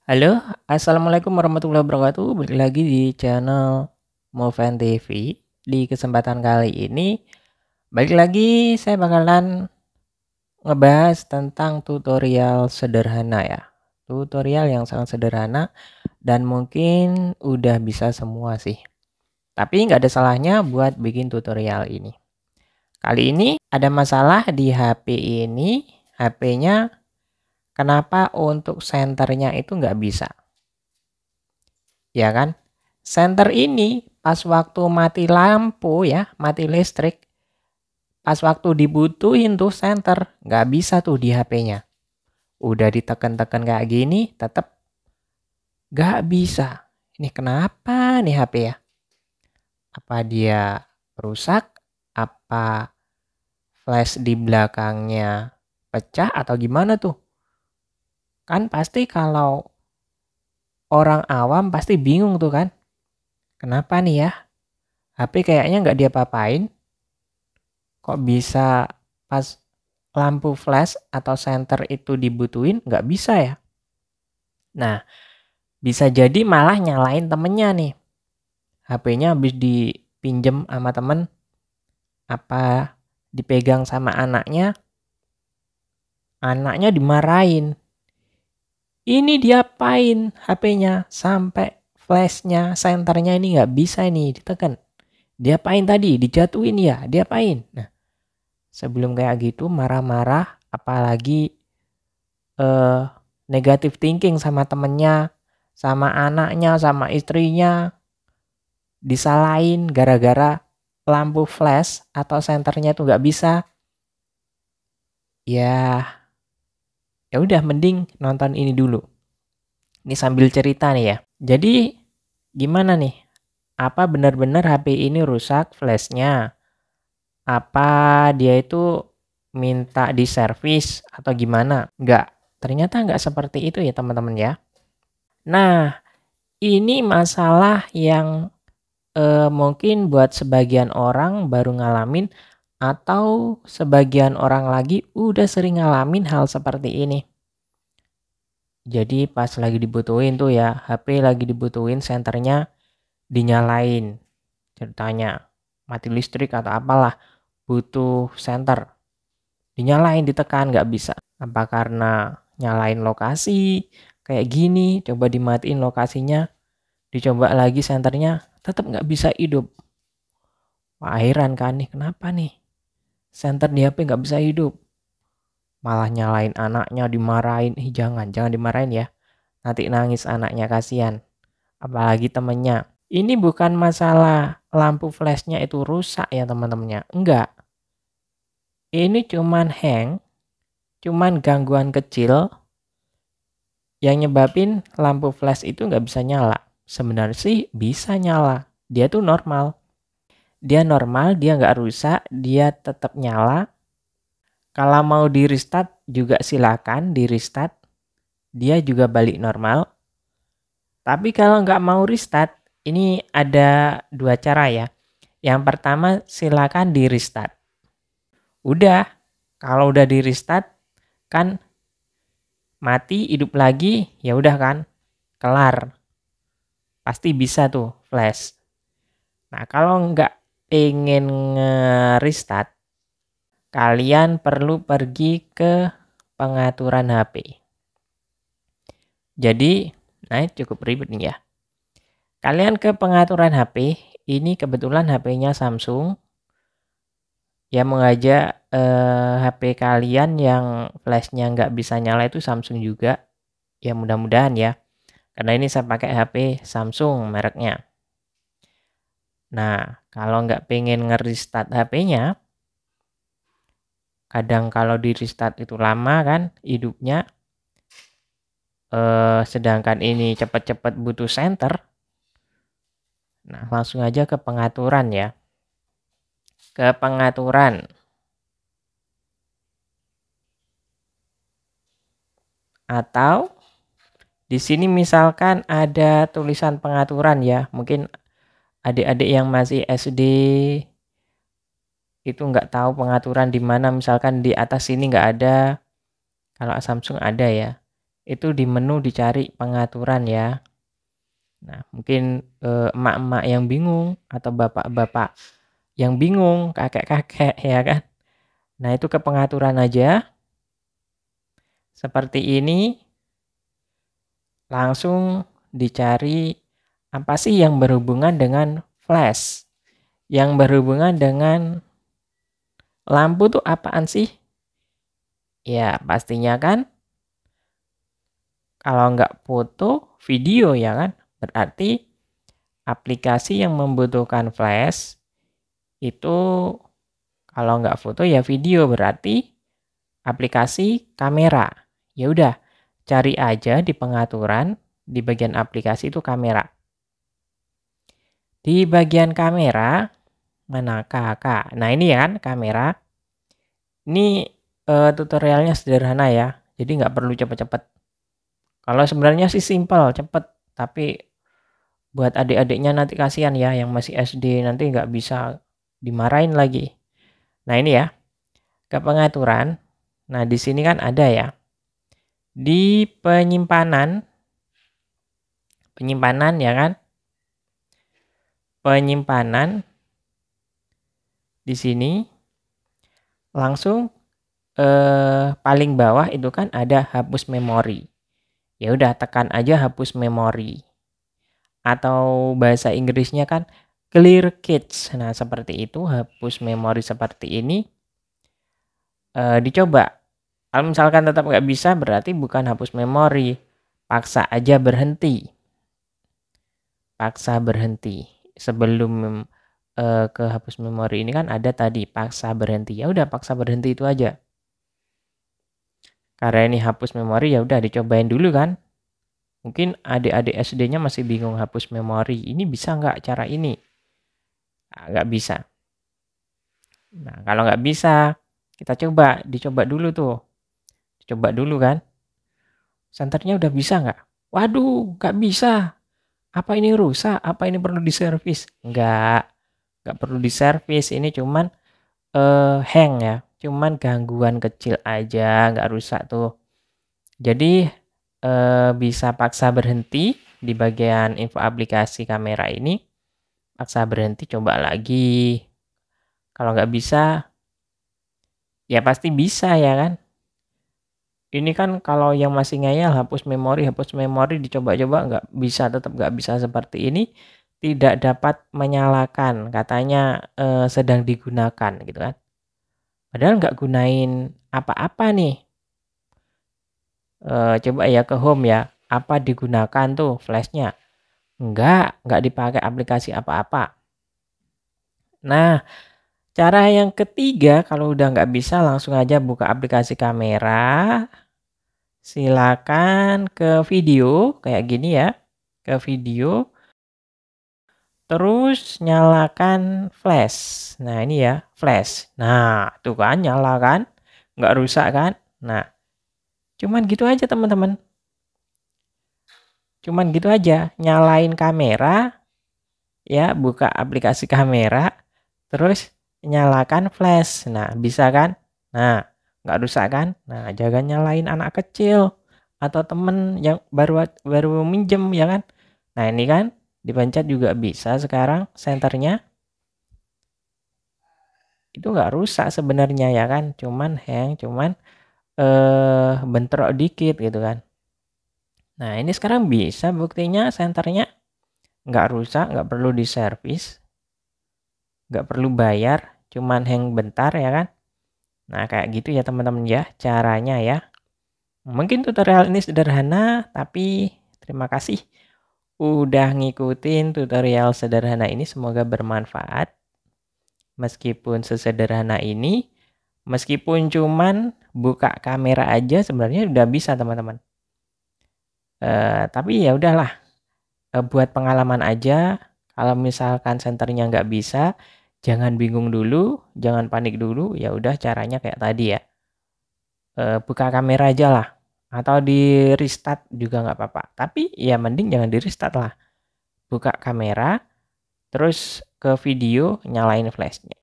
Halo, assalamualaikum warahmatullahi wabarakatuh. Balik lagi di channel Moven TV. Di kesempatan kali ini, balik lagi saya bakalan ngebahas tentang tutorial sederhana ya. Tutorial yang sangat sederhana dan mungkin udah bisa semua sih. Tapi nggak ada salahnya buat bikin tutorial ini. Kali ini ada masalah di HP ini. HP-nya kenapa untuk senternya itu nggak bisa? Ya kan? Senter ini pas waktu mati lampu ya, mati listrik, pas waktu dibutuhin tuh senter, nggak bisa tuh di HP-nya. Udah ditekan-tekan kayak gini, tetap nggak bisa. Ini kenapa nih HP ya? Apa dia rusak? Apa flash di belakangnya pecah atau gimana tuh? Kan pasti kalau orang awam pasti bingung tuh kan. Kenapa nih ya? HP kayaknya nggak diapa-apain. Kok bisa pas lampu flash atau senter itu dibutuhin nggak bisa ya? Nah, bisa jadi malah nyalain temennya nih. HP-nya habis dipinjem sama temen, apa dipegang sama anaknya dimarahin. Ini diapain HP-nya sampai flashnya, senternya ini nggak bisa nih ditekan. Diapain tadi? Dijatuhin ya? Diapain? Nah, sebelum kayak gitu marah-marah, apalagi negatif thinking sama temennya, sama anaknya, sama istrinya, disalahin gara-gara lampu flash atau senternya tuh nggak bisa. Ya udah mending nonton ini dulu. Ini sambil cerita nih ya. Jadi gimana nih? Apa benar-benar HP ini rusak flashnya? Apa dia itu minta diservis atau gimana? Enggak. Ternyata nggak seperti itu ya teman-teman ya. Nah, ini masalah yang mungkin buat sebagian orang baru ngalamin atau sebagian orang lagi udah sering ngalamin hal seperti ini. Jadi pas lagi dibutuhin tuh ya, HP lagi dibutuhin senternya dinyalain. Ceritanya mati listrik atau apalah, butuh senter. Dinyalain, ditekan nggak bisa. Apa karena nyalain lokasi kayak gini, coba dimatiin lokasinya, dicoba lagi senternya, tetap nggak bisa hidup. Wah, heran kan nih, kenapa nih? Senter di HP nggak bisa hidup. Malah nyalain anaknya, dimarahin. Jangan dimarahin ya. Nanti nangis anaknya, kasihan. Apalagi temennya. Ini bukan masalah lampu flashnya itu rusak ya teman-temannya. Enggak. Ini cuman hang, cuman gangguan kecil yang nyebabin lampu flash itu nggak bisa nyala. Sebenarnya sih bisa nyala. Dia tuh normal. Dia normal, dia nggak rusak, dia tetap nyala. Kalau mau di restart juga silakan di restart. Dia juga balik normal. Tapi kalau nggak mau restart, ini ada dua cara ya. Yang pertama silakan di restart. Udah, kalau udah di restart kan mati hidup lagi, ya udah kan, kelar. Pasti bisa tuh flash. Nah, kalau nggak pengen nge-restart, kalian perlu pergi ke pengaturan HP. Jadi, nah cukup ribet nih ya. Kalian ke pengaturan HP, ini kebetulan HP-nya Samsung. Ya mengajak HP kalian yang flashnya nggak bisa nyala itu Samsung juga. Ya mudah-mudahan ya. Karena ini saya pakai HP Samsung mereknya. Nah, kalau nggak pengen nge-restart HP-nya, kadang kalau di restart itu lama kan hidupnya, sedangkan ini cepat-cepat butuh center. Nah, langsung aja ke pengaturan ya. Ke pengaturan. Atau di sini misalkan ada tulisan pengaturan ya. Mungkin adik-adik yang masih SD itu nggak tahu pengaturan di mana, misalkan di atas sini nggak ada. Kalau Samsung ada ya. itu di menu dicari pengaturan ya. Nah, mungkin emak-emak yang bingung atau bapak-bapak yang bingung, kakek-kakek ya kan. Nah, itu ke pengaturan aja. Seperti ini. Langsung dicari apa sih yang berhubungan dengan flash. Yang berhubungan dengan lampu tuh apaan sih? Ya, pastinya kan kalau nggak foto, video ya kan. Berarti aplikasi yang membutuhkan flash itu kalau nggak foto ya video, berarti aplikasi kamera. Ya udah, cari aja di pengaturan di bagian aplikasi itu kamera. Di bagian kamera mana kakak? Nah ini ya kan kamera. Ini tutorialnya sederhana ya. Jadi nggak perlu cepet-cepet. Kalau sebenarnya sih simpel, cepet. Tapi buat adik-adiknya nanti kasihan ya yang masih SD, nanti nggak bisa dimarahin lagi. Nah ini ya, ke pengaturan. Nah di sini kan ada ya. Di penyimpanan ya kan. Penyimpanan di sini langsung paling bawah itu kan ada hapus memori. Ya udah tekan aja hapus memori. Atau bahasa Inggrisnya kan clear cache. Nah, seperti itu, hapus memori seperti ini. Dicoba. Kalau misalkan tetap nggak bisa, berarti bukan hapus memori. Paksa aja berhenti. Paksa berhenti. Sebelum ke hapus memori ini kan ada tadi paksa berhenti. Ya udah paksa berhenti itu aja. Karena ini hapus memori ya udah dicobain dulu kan. Mungkin adik-adik SD-nya masih bingung hapus memori. Ini bisa nggak cara ini? Nah, nggak bisa. Nah, kalau nggak bisa, kita dicoba dulu tuh. Dicoba dulu kan. Senternya udah bisa nggak? Waduh, nggak bisa. Apa ini rusak? Apa ini perlu diservis? Nggak perlu diservis. Ini cuman hang ya. Cuman gangguan kecil aja, nggak rusak tuh. Jadi bisa paksa berhenti di bagian info aplikasi kamera ini. Paksa berhenti, coba lagi. Kalau nggak bisa, ya pasti bisa ya kan. Ini kan kalau yang masih ngeyel hapus memori dicoba-coba nggak bisa, tetap nggak bisa seperti ini. Tidak dapat menyalakan, katanya sedang digunakan gitu kan. Padahal nggak gunain apa-apa nih. Coba ya ke home ya, apa digunakan tuh flashnya? Nggak dipakai aplikasi apa-apa. Nah, cara yang ketiga kalau udah nggak bisa langsung aja buka aplikasi kamera. Silakan ke video kayak gini ya, ke video. Terus nyalakan flash. Nah ini ya, flash. Nah tuh kan nyala kan, nggak rusak kan. Nah cuman gitu aja teman-teman. Cuman gitu aja, nyalain kamera, ya buka aplikasi kamera, terus nyalakan flash. Nah bisa kan. Nah nggak rusak kan. Nah jangan nyalain anak kecil atau temen yang baru minjem ya kan. Nah ini kan dipencet juga bisa sekarang senternya. Itu nggak rusak sebenarnya ya kan, cuman hang, cuman bentrok dikit gitu kan. Nah ini sekarang bisa buktinya senternya nggak rusak, nggak perlu diservis, nggak perlu bayar, cuman hang bentar ya kan. Nah kayak gitu ya teman-teman ya caranya ya. Mungkin tutorial ini sederhana, tapi terima kasih udah ngikutin tutorial sederhana ini, semoga bermanfaat. Meskipun sesederhana ini, meskipun cuman buka kamera aja sebenarnya udah bisa teman-teman. Tapi ya udahlah, buat pengalaman aja. Kalau misalkan senternya nggak bisa, jangan bingung dulu, jangan panik dulu. Ya udah caranya kayak tadi ya. Buka kamera aja lah, atau di restart juga nggak apa-apa. Tapi ya mending jangan di restart lah. Buka kamera, terus ke video, nyalain flashnya.